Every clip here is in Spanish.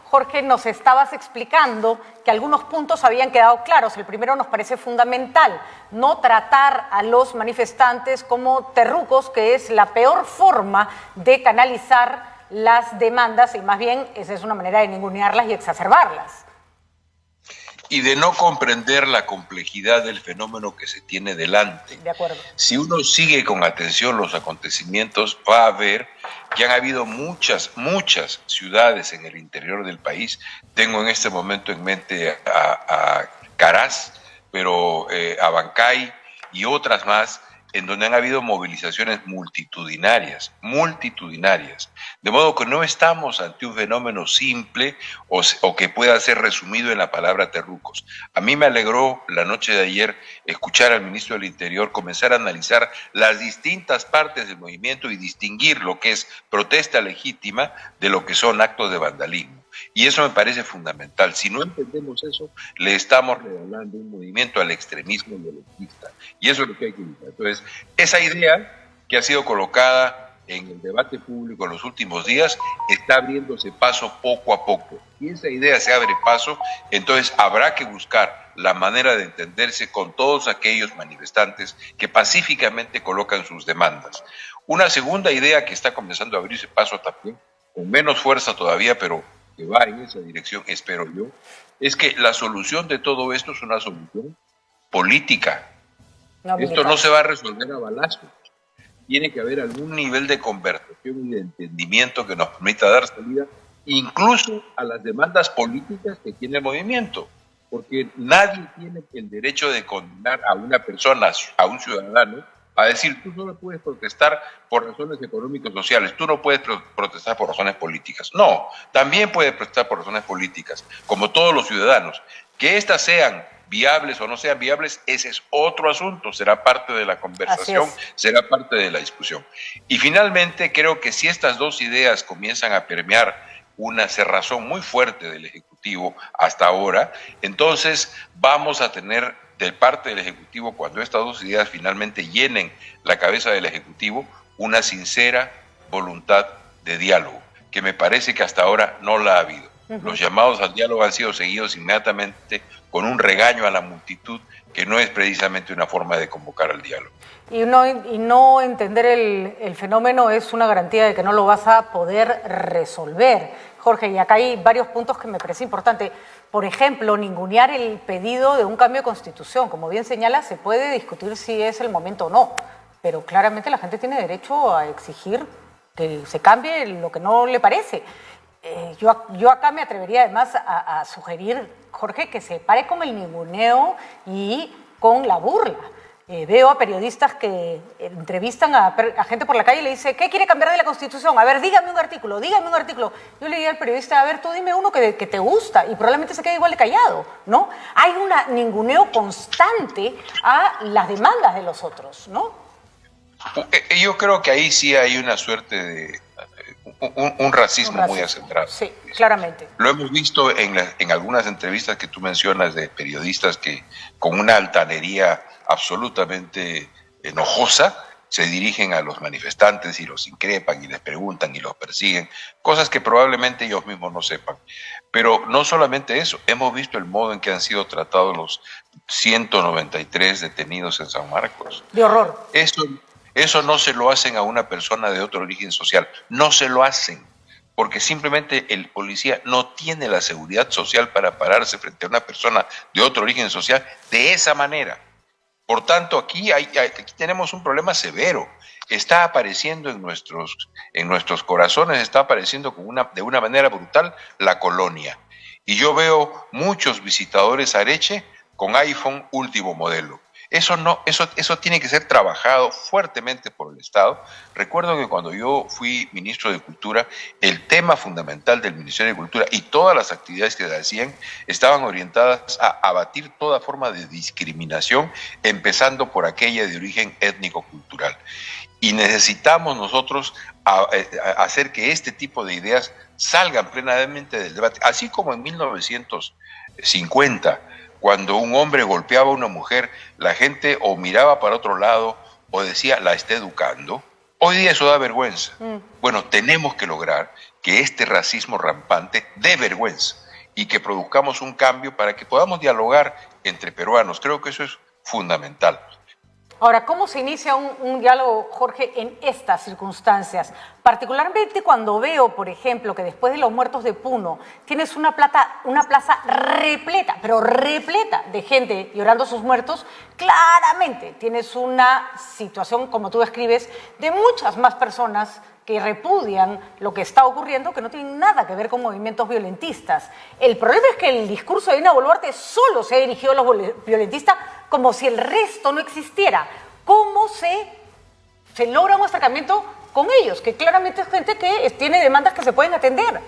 Jorge, nos estabas explicando que algunos puntos habían quedado claros. El primero nos parece fundamental, no tratar a los manifestantes como terrucos, que es la peor forma de canalizar las demandas y más bien esa es una manera de ningunearlas y exacerbarlas. Y de no comprender la complejidad del fenómeno que se tiene delante. De acuerdo. Si uno sigue con atención los acontecimientos, va a ver que han habido muchas ciudades en el interior del país. Tengo en este momento en mente a Caraz, pero a Bancay y otras más, en donde han habido movilizaciones multitudinarias. De modo que no estamos ante un fenómeno simple o que pueda ser resumido en la palabra terrucos. A mí me alegró la noche de ayer escuchar al ministro del Interior comenzar a analizar las distintas partes del movimiento y distinguir lo que es protesta legítima de lo que son actos de vandalismo. Y eso me parece fundamental. Si no entendemos eso, le estamos regalando un movimiento al extremismo violentista. Y eso es lo que hay que evitar. Entonces, esa idea que ha sido colocada en el debate público en los últimos días está abriéndose paso poco a poco. Y esa idea se abre paso, entonces habrá que buscar la manera de entenderse con todos aquellos manifestantes que pacíficamente colocan sus demandas. Una segunda idea que está comenzando a abrirse paso también, con menos fuerza todavía, pero que va en esa dirección, espero yo, es que la solución de todo esto es una solución política. Esto no se va a resolver a balazos. Tiene que haber algún nivel de conversación y de entendimiento que nos permita dar salida incluso a las demandas políticas que tiene el movimiento. Porque nadie tiene el derecho de condenar a una persona, a un ciudadano, a decir, tú solo puedes protestar por razones económicas sociales, tú no puedes protestar por razones políticas. No, también puedes protestar por razones políticas, como todos los ciudadanos. Que éstas sean viables o no sean viables, ese es otro asunto, será parte de la conversación, será parte de la discusión. Y finalmente, creo que si estas dos ideas comienzan a permear una cerrazón muy fuerte del Ejecutivo hasta ahora, entonces vamos a tener de parte del Ejecutivo, cuando estas dos ideas finalmente llenen la cabeza del Ejecutivo, una sincera voluntad de diálogo, que me parece que hasta ahora no la ha habido. Los llamados al diálogo han sido seguidos inmediatamente con un regaño a la multitud, que no es precisamente una forma de convocar al diálogo. Y no entender el fenómeno es una garantía de que no lo vas a poder resolver. Jorge, y acá hay varios puntos que me parece importante. Por ejemplo, ningunear el pedido de un cambio de constitución. Como bien señala, se puede discutir si es el momento o no, pero claramente la gente tiene derecho a exigir que se cambie lo que no le parece. Yo acá me atrevería además a sugerir, Jorge, que se pare con el ninguneo y con la burla. Veo a periodistas que entrevistan a gente por la calle y le dice, ¿qué quiere cambiar de la Constitución? A ver, dígame un artículo. Yo le diría al periodista, a ver, tú dime uno que te gusta, y probablemente se quede igual de callado, ¿no? Hay un ninguneo constante a las demandas de los otros, ¿no? Yo creo que ahí sí hay una suerte de un racismo muy acentrado. Sí, claramente. Lo hemos visto en algunas entrevistas que tú mencionas de periodistas que con una altanería absolutamente enojosa se dirigen a los manifestantes y los increpan y les preguntan y los persiguen, cosas que probablemente ellos mismos no sepan. Pero no solamente eso, hemos visto el modo en que han sido tratados los 193 detenidos en San Marcos. De horror. Eso no se lo hacen a una persona de otro origen social, no se lo hacen, porque simplemente el policía no tiene la seguridad social para pararse frente a una persona de otro origen social de esa manera. Por tanto, aquí tenemos un problema severo. Está apareciendo en nuestros corazones, está apareciendo de una manera brutal la colonia. Y yo veo muchos visitadores a Areche con iPhone último modelo. Eso tiene que ser trabajado fuertemente por el Estado. Recuerdo que cuando yo fui ministro de Cultura, el tema fundamental del Ministerio de Cultura y todas las actividades que se hacían estaban orientadas a abatir toda forma de discriminación, empezando por aquella de origen étnico-cultural. Y necesitamos nosotros hacer que este tipo de ideas salgan plenamente del debate, así como en 1950, cuando un hombre golpeaba a una mujer, la gente o miraba para otro lado o decía, la está educando. Hoy día eso da vergüenza. Bueno, tenemos que lograr que este racismo rampante dé vergüenza y que produzcamos un cambio para que podamos dialogar entre peruanos. Creo que eso es fundamental. Ahora, ¿cómo se inicia un diálogo, Jorge, en estas circunstancias? Particularmente cuando veo, por ejemplo, que después de los muertos de Puno tienes una plaza repleta, pero repleta de gente llorando sus muertos, claramente tienes una situación, como tú describes, de muchas más personas que repudian lo que está ocurriendo, que no tienen nada que ver con movimientos violentistas. El problema es que el discurso de Dina Boluarte solo se ha dirigido a los violentistas como si el resto no existiera. ¿Cómo se logra un acercamiento con ellos? Que claramente es gente que tiene demandas que se pueden atender.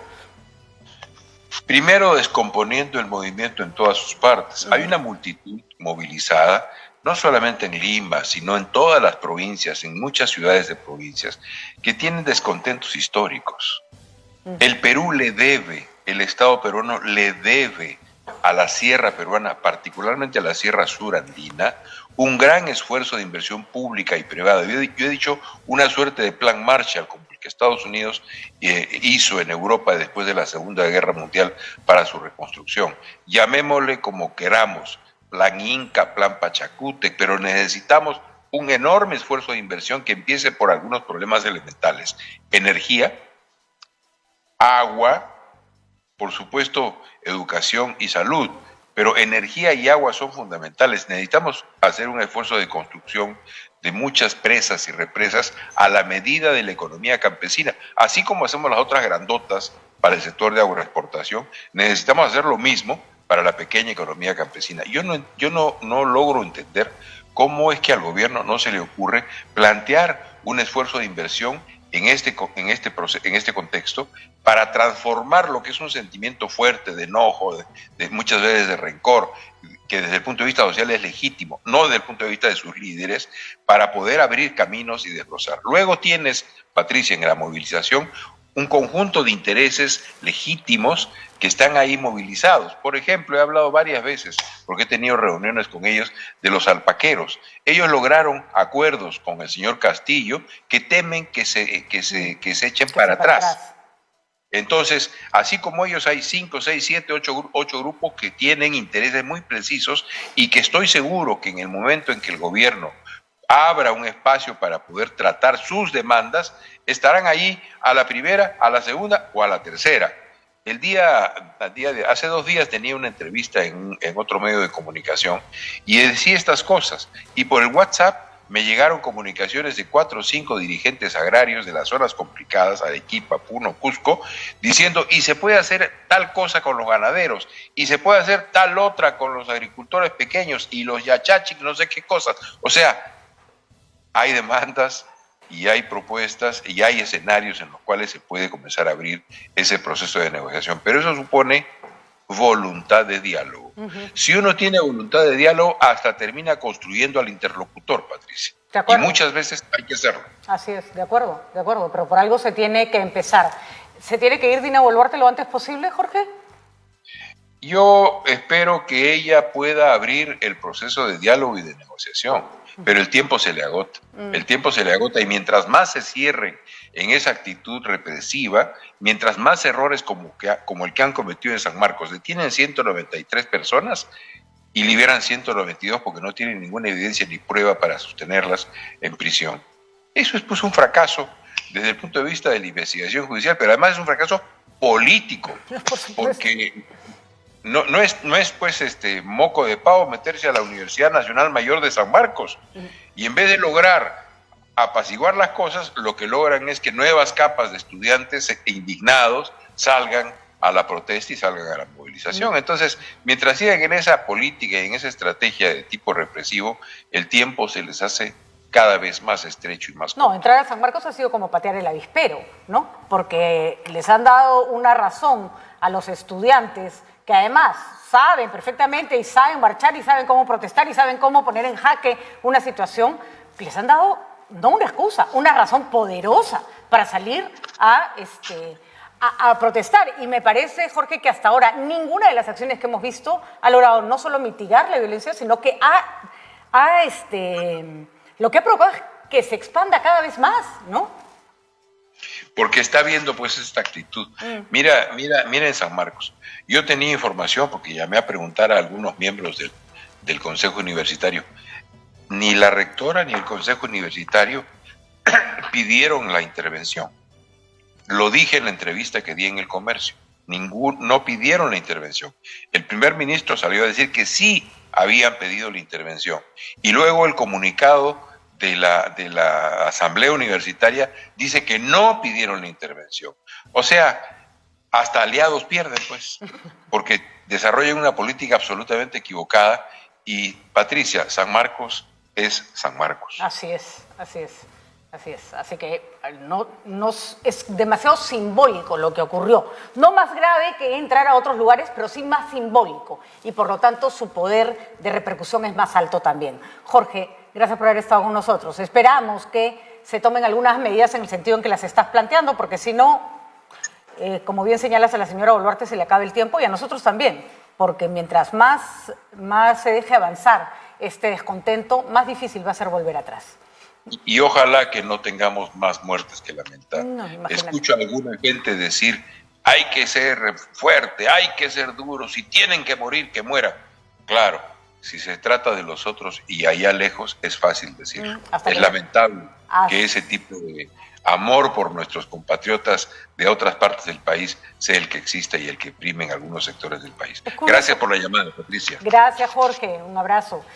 Primero, descomponiendo el movimiento en todas sus partes. Hay una multitud movilizada, no solamente en Lima, sino en todas las provincias, en muchas ciudades de provincias, que tienen descontentos históricos. El Perú le debe, el Estado peruano le debe a la sierra peruana, particularmente a la sierra surandina, un gran esfuerzo de inversión pública y privada. Yo he dicho una suerte de plan Marshall, como el que Estados Unidos hizo en Europa después de la Segunda Guerra Mundial para su reconstrucción. Llamémosle como queramos, plan Inca, plan Pachacútec, pero necesitamos un enorme esfuerzo de inversión que empiece por algunos problemas elementales. Energía, agua, por supuesto, educación y salud, pero energía y agua son fundamentales. Necesitamos hacer un esfuerzo de construcción de muchas presas y represas a la medida de la economía campesina, así como hacemos las otras grandotas para el sector de agroexportación, necesitamos hacer lo mismo para la pequeña economía campesina. Yo no logro entender cómo es que al gobierno no se le ocurre plantear un esfuerzo de inversión en este contexto para transformar lo que es un sentimiento fuerte de enojo, de muchas veces de rencor, que desde el punto de vista social es legítimo, no desde el punto de vista de sus líderes, para poder abrir caminos y desbrozar. Luego tienes, Patricia, en la movilización, un conjunto de intereses legítimos que están ahí movilizados. Por ejemplo, he hablado varias veces, porque he tenido reuniones con ellos, de los alpaqueros. Ellos lograron acuerdos con el señor Castillo que temen que se echen para atrás. Entonces, así como ellos, hay 5, 6, 7, 8 grupos que tienen intereses muy precisos y que estoy seguro que en el momento en que el gobierno abra un espacio para poder tratar sus demandas, estarán ahí a la primera, a la segunda o a la tercera. Hace 2 días tenía una entrevista en otro medio de comunicación y decía estas cosas. Y por el WhatsApp me llegaron comunicaciones de 4 o 5 dirigentes agrarios de las zonas complicadas, Arequipa, Puno, Cusco, diciendo, y se puede hacer tal cosa con los ganaderos, y se puede hacer tal otra con los agricultores pequeños, y los yachachis, no sé qué cosas. O sea, hay demandas y hay propuestas y hay escenarios en los cuales se puede comenzar a abrir ese proceso de negociación. Pero eso supone voluntad de diálogo. Si uno tiene voluntad de diálogo, hasta termina construyendo al interlocutor, Patricia. Y muchas veces hay que hacerlo. Así es, de acuerdo, pero por algo se tiene que empezar. ¿Se tiene que ir Dina Boluarte lo antes posible, Jorge? Yo espero que ella pueda abrir el proceso de diálogo y de negociación, pero el tiempo se le agota. El tiempo se le agota y mientras más se cierren en esa actitud represiva, mientras más errores como el que han cometido en San Marcos, detienen 193 personas y liberan 192 porque no tienen ninguna evidencia ni prueba para sostenerlas en prisión. Eso es pues un fracaso desde el punto de vista de la investigación judicial, pero además es un fracaso político, porque no es pues moco de pavo meterse a la Universidad Nacional Mayor de San Marcos y en vez de lograr apaciguar las cosas, lo que logran es que nuevas capas de estudiantes indignados salgan a la protesta y salgan a la movilización. Entonces, mientras sigan en esa política y en esa estrategia de tipo represivo, el tiempo se les hace cada vez más estrecho y más corto. No, entrar a San Marcos ha sido como patear el avispero, ¿no? Porque les han dado una razón a los estudiantes que además saben perfectamente y saben marchar y saben cómo protestar y saben cómo poner en jaque una situación, les han dado no una excusa, una razón poderosa para salir a protestar. Y me parece, Jorge, que hasta ahora ninguna de las acciones que hemos visto ha logrado no solo mitigar la violencia, sino que lo que ha provocado es que se expanda cada vez más, ¿no? Porque está viendo pues esta actitud. Mira en San Marcos. Yo tenía información porque llamé a preguntar a algunos miembros del Consejo Universitario. Ni la rectora ni el Consejo Universitario pidieron la intervención. Lo dije en la entrevista que di en El Comercio. No pidieron la intervención. El primer ministro salió a decir que sí habían pedido la intervención. Y luego el comunicado de la Asamblea Universitaria dice que no pidieron la intervención. O sea, hasta aliados pierden, pues, porque desarrollan una política absolutamente equivocada. Y, Patricia, San Marcos es San Marcos. Así es, así es. Así es, así que es demasiado simbólico lo que ocurrió. No más grave que entrar a otros lugares, pero sí más simbólico. Y por lo tanto su poder de repercusión es más alto también. Jorge, gracias por haber estado con nosotros. Esperamos que se tomen algunas medidas en el sentido en que las estás planteando, porque si no, como bien señalas a la señora Boluarte, se le acaba el tiempo y a nosotros también. Porque mientras más se deje avanzar este descontento, más difícil va a ser volver atrás. Y ojalá que no tengamos más muertes que lamentar. No, escucho a alguna gente decir, hay que ser fuerte, hay que ser duro, si tienen que morir, que mueran. Claro, si se trata de los otros y allá lejos, es fácil decirlo. Es lamentable que ese tipo de amor por nuestros compatriotas de otras partes del país sea el que exista y el que prime en algunos sectores del país. Gracias por la llamada, Patricia. Gracias, Jorge. Un abrazo.